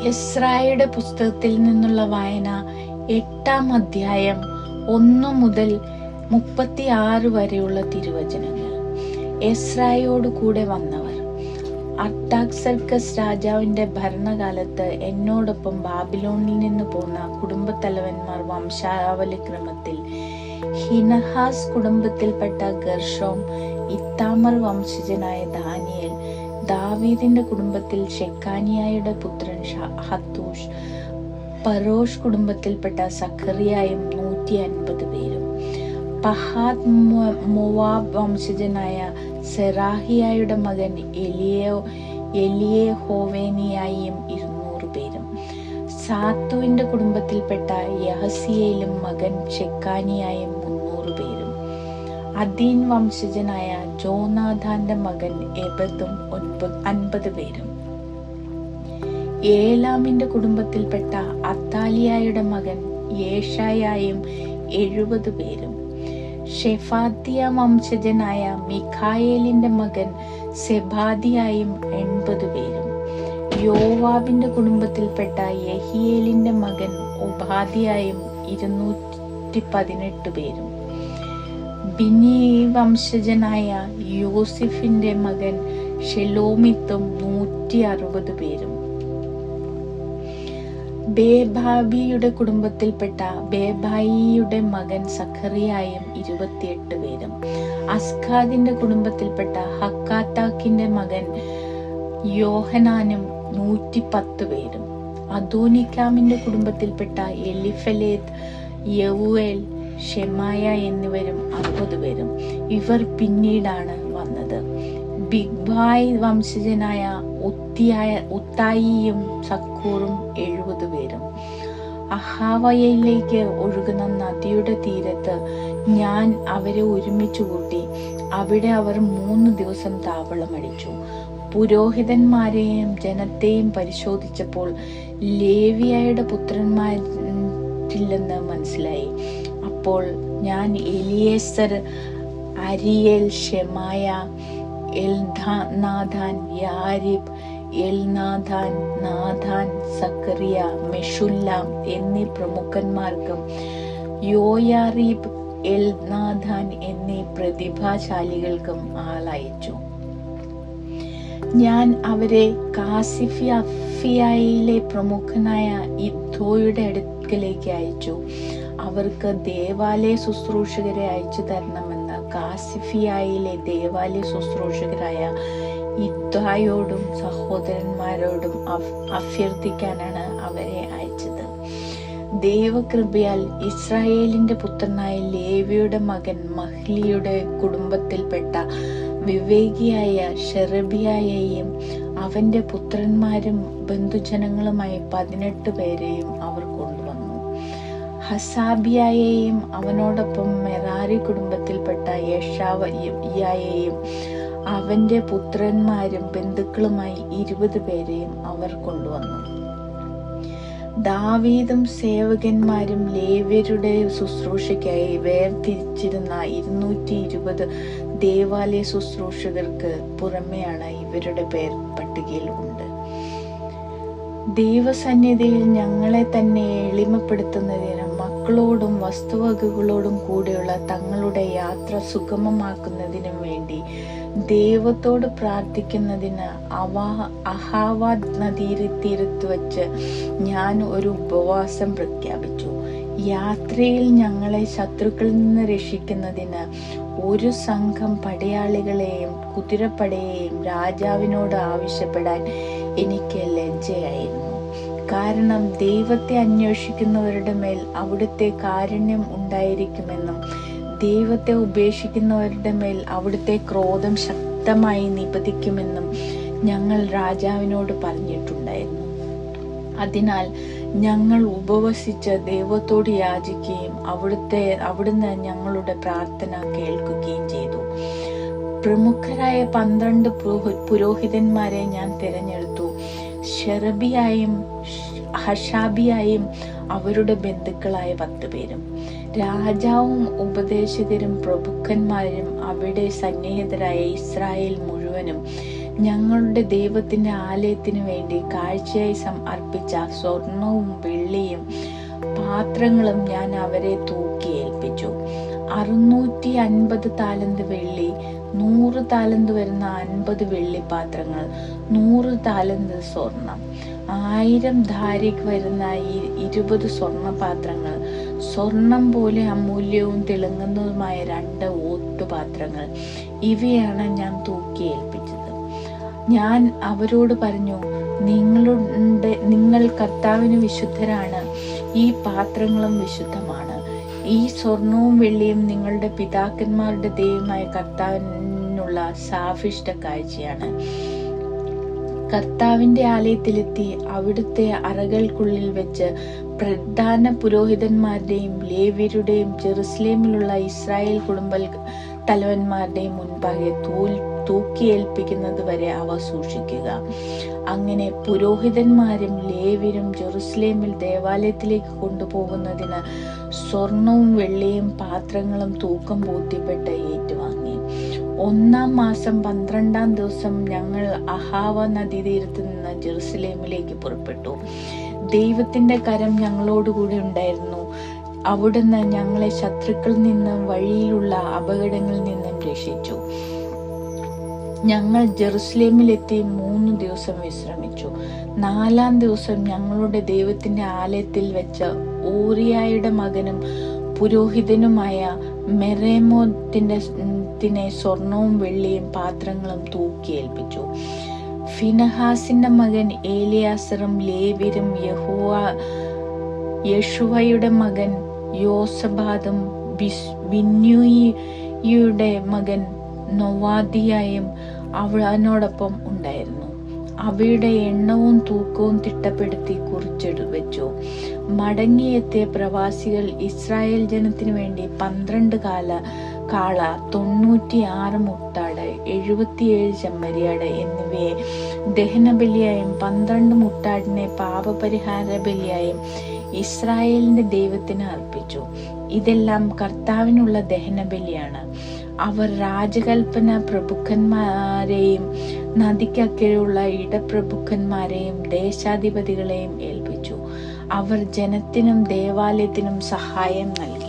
എസ്രായുടെ പുസ്തകത്തിൽ നിന്നുള്ള വായന 8-ാം അധ്യായം 1 മുതൽ 36 വരെയുള്ള തിരുവചനങ്ങൾ. എസ്രായോട് കൂടെ വന്നവർ. അർത്താക്സർക്കസ് രാജാവിന്റെ ഭരണകാലത്ത് എന്നോടൊപ്പം ബാബിലോണിൽ നിന്ന് പോന്ന കുടുംബത്തലവന്മാർ വംശാവലി ക്രമത്തിൽ ഹിനഹാസ് കുടുംബത്തിൽപ്പെട്ട ഗർഷോം, ഇത്താമർ വംശജനായ ദാനിയേൽ, ദാവീദിന്റെ കുടുംബത്തിൽ ഷെക്കാനിയായുടെ പുത്രൻ ഹത്തൂഷ്, പരോഷ് കുടുംബത്തിൽപ്പെട്ട സഖറിയായും 150 പേരും, പഹാത് മോവാബ് വംശജനായ സെറാഹിയായുടെ മകൻ എലിയേഹോവേനിയായും 200 പേരും, സാത്തുവിന്റെ കുടുംബത്തിൽപ്പെട്ട യഹസിയേലും മകൻ ഷെക്കാനിയായും 300 പേരും, അദീൻ വംശജനായ ജോനാഥാന്റെ മകൻ എബദും 50 പേരും, ഏലാമിന്റെ കുടുംബത്തിൽപ്പെട്ട അത്താലിയായുടെ മകൻ യേശായായും 70 പേരും, ഷെഫാത്തിയ വംശജനായ മിഖായേലിന്റെ മകൻ സെബാദിയായും 80 പേരും, യോവാബിന്റെ കുടുംബത്തിൽപ്പെട്ട യഹിയേലിന്റെ മകൻ ഒബാദിയായും 218 പേരും, ബിനി വംശജനായ യോസിഫിന്റെ മകൻ ഷെലോമിത്തും 160 പേരും, ബേബാബിയുടെ കുടുംബത്തിൽപ്പെട്ട ബേബായിയുടെ മകൻ സഖറിയായും 28 പേരും, അസ്കാദിന്റെ കുടുംബത്തിൽപ്പെട്ട ഹക്കാത്താക്കിന്റെ മകൻ യോഹനാനും 110 പേരും, അദോനിക്കാമിന്റെ കുടുംബത്തിൽപ്പെട്ട എലിഫലേത്ത്, യവുവേൽ, ഷെമായ എന്നിവരും 60 പേരും. ഇവർ പിന്നീടാണ് വന്നത്. ബിഗ്ബായ് വംശജനായ ഉത്തായിയും സക്കൂറും 70 പേരും. അഹാവയിലേക്ക് ഒഴുകുന്ന നദിയുടെ തീരത്ത് ഞാൻ അവരെ ഒരുമിച്ച് കൂട്ടി. അവിടെ അവർ 3 ദിവസം താവളമടിച്ചു. പുരോഹിതന്മാരെയും ജനത്തെയും പരിശോധിച്ചപ്പോൾ ലേവിയായുടെ പുത്രന്മാരില്ലെന്ന് മനസ്സിലായി. അപ്പോൾ ഞാൻ എലിയേസർ, അരിയേൽ, ഷെമായ, എൽനാഥാൻ, യാരിബ്, എൽനാഥാൻ, നാഥാൻ, സക്കറിയ, മെഷുല്ലാം എന്നീ പ്രമുഖന്മാർക്കും യോയാരീബ്, എൽനാഥാൻ എന്നീ പ്രതിഭാശാലികൾക്കും ആളയച്ചു. ഞാൻ അവരെ കാസിഫിയായിലെ പ്രമുഖനായ ഇദ്ദോയുടെ അടുക്കലേക്ക് അയച്ചു. അവർക്ക് ദേവാലയ ശുശ്രൂഷകരെ അയച്ചു തരണമെന്ന് കാസിഫിയായിലെ ദേവാലയ ശുശ്രൂഷകരായ ഇദ്ദോയോടും സഹോദരന്മാരോടും അഭ്യർത്ഥിക്കാനാണ് അവരെ അയച്ചത്. ദൈവകൃപയാൽ ഇസ്രായേലിന്റെ പുത്രനായ ലേവിയുടെ മകൻ മഹ്ലിയുടെ കുടുംബത്തിൽപ്പെട്ട വിവേകിയായ ഷെറബിയായെയും അവന്റെ പുത്രന്മാരും ബന്ധുജനങ്ങളുമായി 18 പേരെയും അവർ കൊണ്ടുവന്നു. ഹസാബിയായെയും അവനോടൊപ്പം മെറാരി കുടുംബത്തിൽപ്പെട്ട യേശാവയായെയും അവന്റെ പുത്രന്മാരും ബന്ധുക്കളുമായി 20 പേരെയും അവർ കൊണ്ടുവന്നു. ദാവീദും സേവകന്മാരും ലേവ്യരുടെ ശുശ്രൂഷയ്ക്കായി വേർതിരിച്ചിരുന്ന 220 ദേവാലയ ശുശ്രൂഷകർക്ക് പുറമെയാണ് ഇവരുടെ പേർ പട്ടികയിൽ ഉണ്ട്. ദൈവസന്നിധിയിൽ ഞങ്ങളെ തന്നെ എളിമപ്പെടുത്തുന്നതിനും മക്കളോടും വസ്തുവകകളോടും കൂടെയുള്ള തങ്ങളുടെ യാത്ര സുഗമമാക്കുന്നതിനും വേണ്ടി ദൈവത്തോട് പ്രാർത്ഥിക്കുന്നതിന് അഹാവാദ് നദീതീരത്ത് വച്ച് ഞാൻ ഒരു ഉപവാസം പ്രഖ്യാപിച്ചു. യാത്രയിൽ ഞങ്ങളെ ശത്രുക്കളിൽ നിന്ന് രക്ഷിക്കുന്നതിന് ഒരു സംഘം പടയാളികളെയും കുതിരപ്പടയെയും രാജാവിനോട് ആവശ്യപ്പെടാൻ എനിക്ക് ലജ്ജയായിരുന്നു. കാരണം ദൈവത്തെ അന്വേഷിക്കുന്നവരുടെ മേൽ അവിടുത്തെ കാരുണ്യം ഉണ്ടായിരിക്കുമെന്നും ദൈവത്തെ ഉപേക്ഷിക്കുന്നവരുടെ മേൽ അവിടുത്തെ ക്രോധം ശക്തമായി നിപതിക്കുമെന്നും ഞങ്ങൾ രാജാവിനോട് പറഞ്ഞിട്ടുണ്ടായിരുന്നു. അതിനാൽ ഞങ്ങൾ ഉപവസിച്ച് ദൈവത്തോട് യാചിക്കുകയും അവിടുന്ന് ഞങ്ങളുടെ പ്രാർത്ഥന കേൾക്കുകയും ചെയ്തു. പ്രമുഖരായ 12 പുരോഹിതന്മാരെ ഞാൻ തിരഞ്ഞെടുത്തു. ഷെറബിയായും ഹഷാബിയായും അവരുടെ ബന്ധുക്കളായ 10 പേരും. രാജാവും ഉപദേശകരും പ്രഭുക്കന്മാരും അവിടെ സന്നിഹിതരായ ഇസ്രായേൽ മുഴുവനും ഞങ്ങളുടെ ദൈവത്തിന്റെ ആലയത്തിന് വേണ്ടി കാഴ്ചയായി അർപ്പിച്ച സ്വർണവും വെള്ളിയും പാത്രങ്ങളും ഞാൻ അവരെ തൂക്കി ഏൽപ്പിച്ചു. 650 താലന്ത് വെള്ളി, 100 താലന്ത് വരുന്ന 50 വെള്ളിപ്പാത്രങ്ങൾ, 100 താലന്ത് സ്വർണം, 1000 ധാരിക് വരുന്ന 20 സ്വർണപാത്രങ്ങൾ, സ്വർണം പോലെ അമൂല്യവും തിളങ്ങുന്നതുമായ 2 ഓട്ടുപാത്രങ്ങൾ, ഇവയാണ് ഞാൻ തൂക്കി ഏൽപ്പിച്ചത്. ഞാൻ അവരോട് പറഞ്ഞു, നിങ്ങൾ കർത്താവിന് വിശുദ്ധരാണ്, ഈ പാത്രങ്ങളും വിശുദ്ധമാണ്. ഈ സ്വർണവും വെള്ളിയും നിങ്ങളുടെ പിതാക്കന്മാരുടെ ദൈവമായ കർത്താവിനുള്ള സാഫിഷ്ട കാഴ്ചയാണ്. കർത്താവിന്റെ ആലയത്തിലെത്തി അവിടുത്തെ അറകൾക്കുള്ളിൽ വെച്ച് പ്രധാന പുരോഹിതന്മാരുടെയും ലേവ്യരുടെയും ജെറുസലേമിലുള്ള ഇസ്രായേൽ കുടുംബ തലവന്മാരുടെയും മുൻപാകെ തൂക്കിയേൽപ്പിക്കുന്നത് വരെ അവ സൂക്ഷിക്കുക. അങ്ങനെ പുരോഹിതന്മാരും ലേവ്യരും ജെറുസലേമിൽ ദേവാലയത്തിലേക്ക് കൊണ്ടുപോകുന്നതിന് സ്വർണവും വെള്ളിയും പാത്രങ്ങളും തൂക്കം ബോധ്യപ്പെട്ട് ഏറ്റുവാങ്ങി. 1-ാം മാസം 12-ാം ദിവസം ഞങ്ങൾ അഹാവ നദീതീരത്ത് നിന്ന് ജെറുസലേമിലേക്ക് പുറപ്പെട്ടു. ദൈവത്തിന്റെ കരം ഞങ്ങളോടുകൂടി ഉണ്ടായിരുന്നു. അവിടുന്ന് ഞങ്ങളെ ശത്രുക്കളിൽ നിന്നും വഴിയിലുള്ള അപകടങ്ങളിൽ നിന്നും രക്ഷിച്ചു. ഞങ്ങൾ ജെറുസലേമിലെത്തി 3 ദിവസം വിശ്രമിച്ചു. 4-ാം ദിവസം ഞങ്ങളുടെ ദൈവത്തിന്റെ ആലയത്തിൽ വെച്ച് ഊറിയായുടെ മകനും പുരോഹിതനുമായ മെറേമോത്തിനെ സ്വർണവും വെള്ളിയും പാത്രങ്ങളും തൂക്കിയേൽപ്പിച്ചു. ഫിനഹാസിന്റെ മകൻ ഏലിയാസറും ലേവ്യരും യേശുവയുടെ മകൻ യോസബാദും ബിന്നൂയിയുടെ മകൻ നൊവാദിയായും അവനോടൊപ്പം ഉണ്ടായിരുന്നു. അവയുടെ എണ്ണവും തൂക്കവും തിട്ടപ്പെടുത്തി കുറിച്ചെടു വെച്ചു. മടങ്ങിയെത്തിയ പ്രവാസികൾ ഇസ്രായേൽ ജനത്തിനു വേണ്ടി 12 കാള, 96 മുട്ടാട്, 77 ചെമ്മരിയാട് എന്നിവയെ ദഹനബലിയായും 12 മുട്ടാടിനെ പാപപരിഹാര ബലിയായും ഇസ്രായേലിന്റെ ദൈവത്തിന് അർപ്പിച്ചു. ഇതെല്ലാം കർത്താവിനുള്ള ദഹനബലിയാണ്. അവർ രാജകൽപ്പന പ്രഭുക്കന്മാരെയും നദിക്കക്കരെയുള്ള ഇടപ്രഭുക്കന്മാരെയും ദേശാധിപതികളെയും ഏൽപ്പിച്ചു. അവർ ജനത്തിനും ദേവാലയത്തിനും സഹായം നൽകി.